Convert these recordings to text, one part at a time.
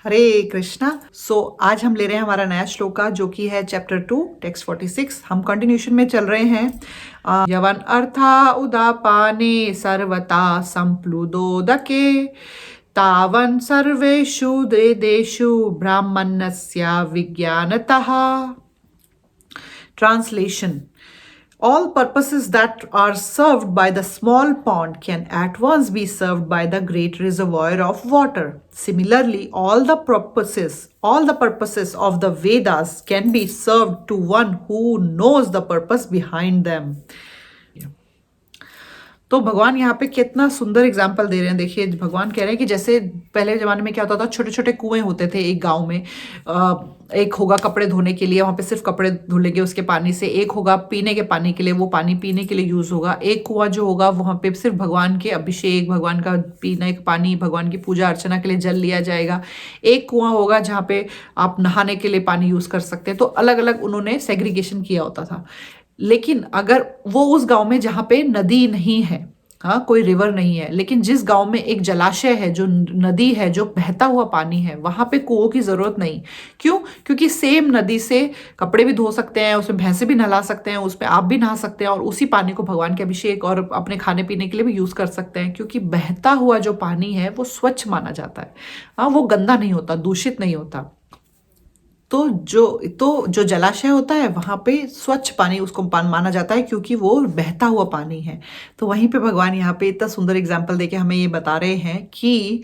हरे कृष्णा। आज हम ले रहे हैं हमारा नया श्लोका जो कि है चैप्टर 2 टेक्स्ट 46। हम कंटिन्यूशन में चल रहे हैं। यवन अर्था उदापाने सर्वता संप्लुदोदके तावन सर्वेषु वेदेषु ब्राह्मणस्य विज्ञानतः। Translation: All purposes that are served by the small pond can at once be served by the great reservoir of water. Similarly, all the purposes of the Vedas can be served to one who knows the purpose behind them. तो भगवान यहाँ पे कितना सुंदर example दे रहे हैं। देखिए, भगवान कह रहे हैं कि जैसे पहले जमाने में क्या होता था, छोटे छोटे कुएं होते थे एक गांव में। एक होगा कपड़े धोने के लिए, वहां पे सिर्फ कपड़े धुलेंगे उसके पानी से। एक होगा पीने के पानी के लिए, वो पानी पीने के लिए यूज होगा। एक कुआं जो होगा वहां पे सिर्फ भगवान के अभिषेक, भगवान का पीने का पानी, भगवान की पूजा अर्चना के लिए जल लिया जाएगा। एक कुआं होगा जहाँ पे आप नहाने के लिए पानी यूज कर सकते हैं। तो अलग अलग उन्होंने सेग्रीगेशन किया होता था। लेकिन अगर वो उस गांव में जहां पे नदी नहीं है, हाँ, कोई रिवर नहीं है, लेकिन जिस गांव में एक जलाशय है, जो नदी है, जो बहता हुआ पानी है, वहां पे कुओं की जरूरत नहीं। क्यों? क्योंकि सेम नदी से कपड़े भी धो सकते हैं, उसमें भैंसे भी नहला सकते हैं, उसमें आप भी नहा सकते हैं, और उसी पानी को भगवान के अभिषेक और अपने खाने पीने के लिए भी यूज कर सकते हैं। क्योंकि बहता हुआ जो पानी है वो स्वच्छ माना जाता है। हाँ, वो गंदा नहीं होता, दूषित नहीं होता। तो जो जलाशय होता है वहां पे स्वच्छ पानी उसको माना जाता है, क्योंकि वो बहता हुआ पानी है। तो वहीं पे भगवान यहाँ पे इतना सुंदर एग्जाम्पल देके हमें ये बता रहे हैं कि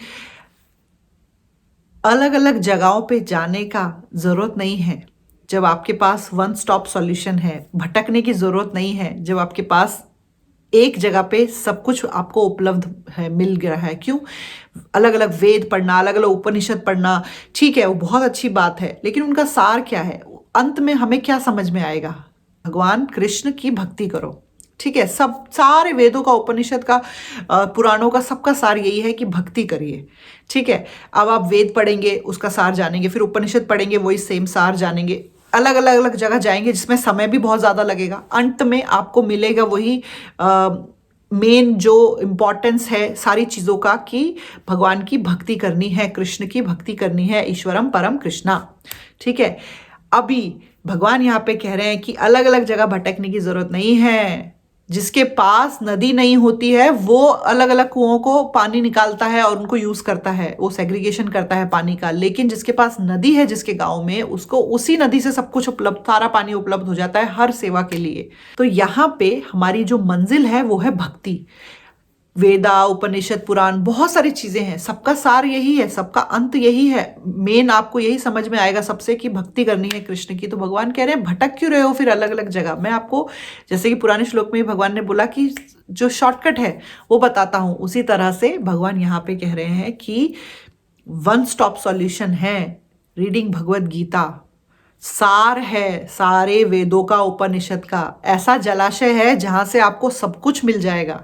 अलग अलग जगहों पे जाने का जरूरत नहीं है जब आपके पास वन स्टॉप सॉल्यूशन है। भटकने की जरूरत नहीं है जब आपके पास एक जगह पे सब कुछ आपको उपलब्ध है, मिल गया है। क्यों? अलग अलग वेद पढ़ना, अलग अलग उपनिषद पढ़ना, ठीक है, वो बहुत अच्छी बात है, लेकिन उनका सार क्या है? अंत में हमें क्या समझ में आएगा? भगवान कृष्ण की भक्ति करो। ठीक है, सब सारे वेदों का, उपनिषद का, पुराणों का, सबका सार यही है कि भक्ति करिए। ठीक है, अब आप वेद पढ़ेंगे उसका सार जानेंगे, फिर उपनिषद पढ़ेंगे वही सेम सार जानेंगे, अलग अलग अलग जगह जाएंगे जिसमें समय भी बहुत ज़्यादा लगेगा। अंत में आपको मिलेगा वही मेन जो इम्पोर्टेंस है सारी चीज़ों का, कि भगवान की भक्ति करनी है, कृष्ण की भक्ति करनी है, ईश्वरम परम कृष्णा। ठीक है, अभी भगवान यहाँ पे कह रहे हैं कि अलग अलग जगह भटकने की जरूरत नहीं है। जिसके पास नदी नहीं होती है वो अलग अलग कुओं को पानी निकालता है और उनको यूज करता है, वो सेग्रीगेशन करता है पानी का। लेकिन जिसके पास नदी है, जिसके गांव में, उसको उसी नदी से सब कुछ उपलब्ध, सारा पानी उपलब्ध हो जाता है हर सेवा के लिए। तो यहाँ पे हमारी जो मंजिल है वो है भक्ति। वेदा, उपनिषद, पुराण, बहुत सारी चीजें हैं, सबका सार यही है, सबका अंत यही है। मेन आपको यही समझ में आएगा सबसे कि भक्ति करनी है कृष्ण की। तो भगवान कह रहे हैं भटक क्यों रहे हो फिर अलग अलग जगह? मैं आपको, जैसे कि पुराने श्लोक में भगवान ने बोला कि जो शॉर्टकट है वो बताता हूं, उसी तरह से भगवान यहाँ पे कह रहे हैं कि वन स्टॉप सॉल्यूशन है रीडिंग भगवत गीता। सार है सारे वेदों का, उपनिषद का, ऐसा जलाशय है जहां से आपको सब कुछ मिल जाएगा।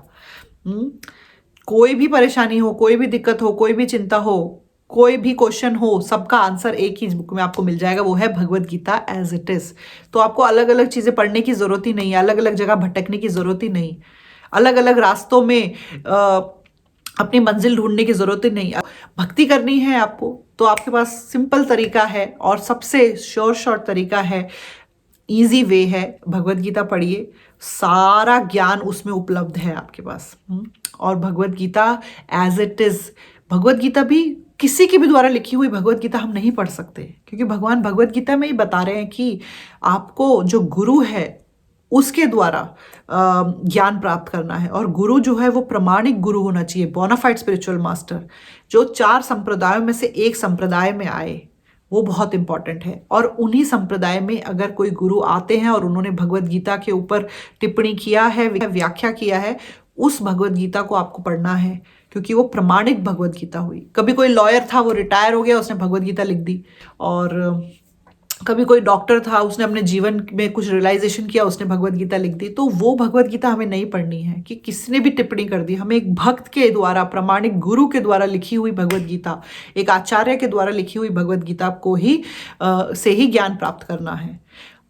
कोई भी परेशानी हो, कोई भी दिक्कत हो, कोई भी चिंता हो, कोई भी क्वेश्चन हो, सबका आंसर एक ही बुक में आपको मिल जाएगा, वो है Bhagavad Gita as it is. तो आपको अलग अलग चीजें पढ़ने की जरूरत ही नहीं है, अलग अलग जगह भटकने की जरूरत ही नहीं, अलग अलग रास्तों में अपनी मंजिल ढूंढने की जरूरत ही नहीं। भक्ति करनी है आपको तो आपके पास सिंपल तरीका है, और सबसे शॉर्ट तरीका है, इजी वे है, भगवत गीता पढ़िए। सारा ज्ञान उसमें उपलब्ध है आपके पास। और Bhagavad Gita as it is, Bhagavad Gita भी किसी के भी द्वारा लिखी हुई भगवत गीता हम नहीं पढ़ सकते, क्योंकि भगवान भगवत गीता में ही बता रहे हैं कि आपको जो गुरु है उसके द्वारा ज्ञान प्राप्त करना है। और गुरु जो है वो प्रमाणिक गुरु होना चाहिए, बोनाफाइड स्पिरिचुअल मास्टर, जो 4 संप्रदायों में से एक संप्रदाय में आए, वो बहुत इंपॉर्टेंट है। और उन्हीं संप्रदाय में अगर कोई गुरु आते हैं और उन्होंने भगवत गीता के ऊपर टिप्पणी किया है, व्याख्या किया है, उस भगवत गीता को आपको पढ़ना है, क्योंकि वो प्रमाणिक भगवत गीता हुई। कभी कोई लॉयर था, वो रिटायर हो गया, उसने भगवत गीता लिख दी। और कभी कोई डॉक्टर था, उसने अपने जीवन में कुछ रियलाइजेशन किया, उसने भगवत गीता लिख दी। तो वो भगवत गीता हमें नहीं पढ़नी है कि किसने भी टिप्पणी कर दी। हमें एक भक्त के द्वारा, प्रमाणिक गुरु के द्वारा लिखी हुई भगवत गीता, एक आचार्य के द्वारा लिखी हुई भगवत गीता को ही से ही ज्ञान प्राप्त करना है।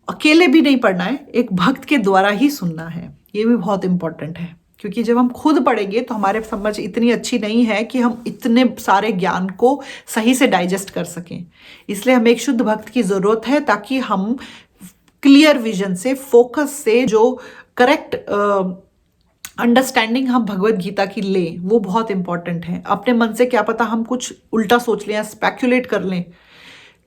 अकेले भी नहीं पढ़ना है, एक भक्त के द्वारा ही सुनना है। ये भी बहुत इंपॉर्टेंट है। क्योंकि जब हम खुद पढ़ेंगे तो हमारे समझ इतनी अच्छी नहीं है कि हम इतने सारे ज्ञान को सही से डाइजेस्ट कर सकें। इसलिए हमें एक शुद्ध भक्त की ज़रूरत है, ताकि हम क्लियर विजन से, फोकस से जो करेक्ट अंडरस्टैंडिंग हम भगवत गीता की लें, वो बहुत इंपॉर्टेंट है। अपने मन से क्या पता हम कुछ उल्टा सोच लें या स्पेक्युलेट कर लें,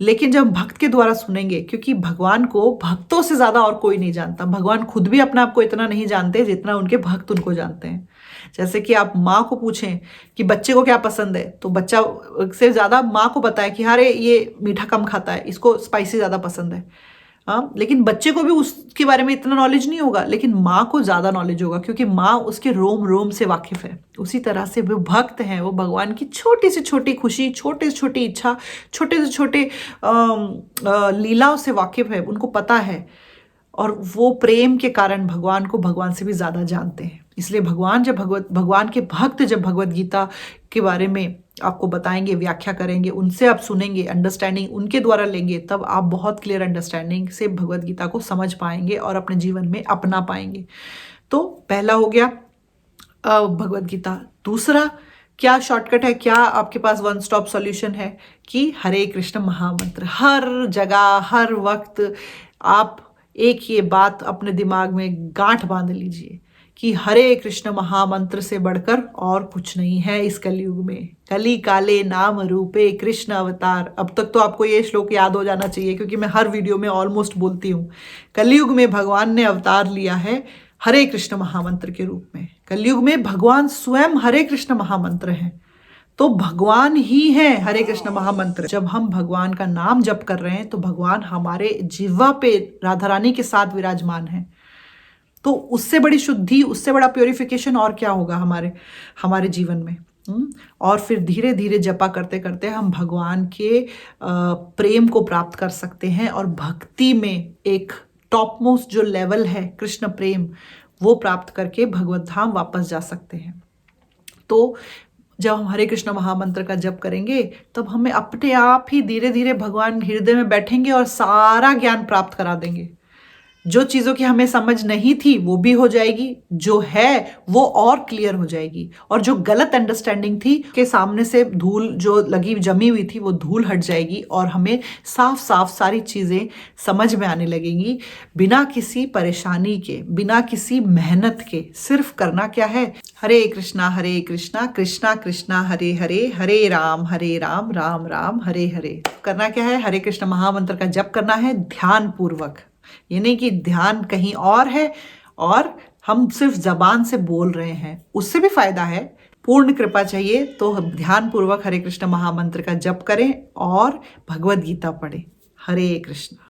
लेकिन जब भक्त के द्वारा सुनेंगे, क्योंकि भगवान को भक्तों से ज़्यादा और कोई नहीं जानता। भगवान खुद भी अपने आप को इतना नहीं जानते जितना उनके भक्त उनको जानते हैं। जैसे कि आप माँ को पूछें कि बच्चे को क्या पसंद है, तो बच्चा से ज़्यादा माँ को पता है कि अरे ये मीठा कम खाता है, इसको स्पाइसी ज़्यादा पसंद है। हाँ, लेकिन बच्चे को भी उसके बारे में इतना नॉलेज नहीं होगा, लेकिन माँ को ज़्यादा नॉलेज होगा, क्योंकि माँ उसके रोम रोम से वाकिफ़ है। उसी तरह से वो भक्त हैं, वो भगवान की छोटी से छोटी खुशी, छोटी से छोटी इच्छा, छोटे से छोटे लीलाओं से वाकिफ़ है, उनको पता है। और वो प्रेम के कारण भगवान को भगवान से भी ज़्यादा जानते हैं। इसलिए भगवान के भक्त जब भगवत गीता के बारे में आपको बताएंगे, व्याख्या करेंगे, उनसे आप सुनेंगे, अंडरस्टैंडिंग उनके द्वारा लेंगे, तब आप बहुत क्लियर अंडरस्टैंडिंग से भगवत गीता को समझ पाएंगे और अपने जीवन में अपना पाएंगे। तो पहला हो गया भगवत गीता। दूसरा क्या शॉर्टकट है, क्या आपके पास वन स्टॉप सॉल्यूशन है कि हरे कृष्ण महामंत्र। हर जगह हर वक्त आप एक ये बात अपने दिमाग में गांठ बांध लीजिए कि हरे कृष्ण महामंत्र से बढ़कर और कुछ नहीं है इस कलयुग में। कली काले नाम रूपे कृष्ण अवतार। अब तक तो आपको ये श्लोक याद हो जाना चाहिए, क्योंकि मैं हर वीडियो में ऑलमोस्ट बोलती हूँ। कलयुग में भगवान ने अवतार लिया है हरे कृष्ण महामंत्र के रूप में। कलयुग में भगवान स्वयं हरे कृष्ण महामंत्र हैं, तो भगवान ही है हरे कृष्ण महामंत्र। जब हम भगवान का नाम जप कर रहे हैं तो भगवान हमारे जिह्वा पे राधा रानी के साथ विराजमान है। तो उससे बड़ी शुद्धि, उससे बड़ा प्योरिफिकेशन और क्या होगा हमारे जीवन में। और फिर धीरे धीरे जपा करते करते हम भगवान के प्रेम को प्राप्त कर सकते हैं, और भक्ति में एक टॉप मोस्ट जो लेवल है कृष्ण प्रेम, वो प्राप्त करके भगवत धाम वापस जा सकते हैं। तो जब हम हरे कृष्ण महामंत्र का जप करेंगे, तब हमें अपने आप ही धीरे धीरे भगवान हृदय में बैठेंगे और सारा ज्ञान प्राप्त करा देंगे। जो चीज़ों की हमें समझ नहीं थी वो भी हो जाएगी, जो है वो और क्लियर हो जाएगी, और जो गलत अंडरस्टैंडिंग थी के सामने से धूल जो लगी जमी हुई थी वो धूल हट जाएगी, और हमें साफ साफ सारी चीज़ें समझ में आने लगेंगी, बिना किसी परेशानी के, बिना किसी मेहनत के। सिर्फ करना क्या है, हरे कृष्णा कृष्णा कृष्णा हरे हरे, हरे राम राम राम हरे हरे। करना क्या है, हरे कृष्ण महामंत्र का जप करना है ध्यान पूर्वक। ये नहीं कि ध्यान कहीं और है और हम सिर्फ जबान से बोल रहे हैं, उससे भी फायदा है। पूर्ण कृपा चाहिए तो ध्यान पूर्वक हरे कृष्ण महामंत्र का जप करें और भगवत गीता पढ़ें। हरे कृष्ण।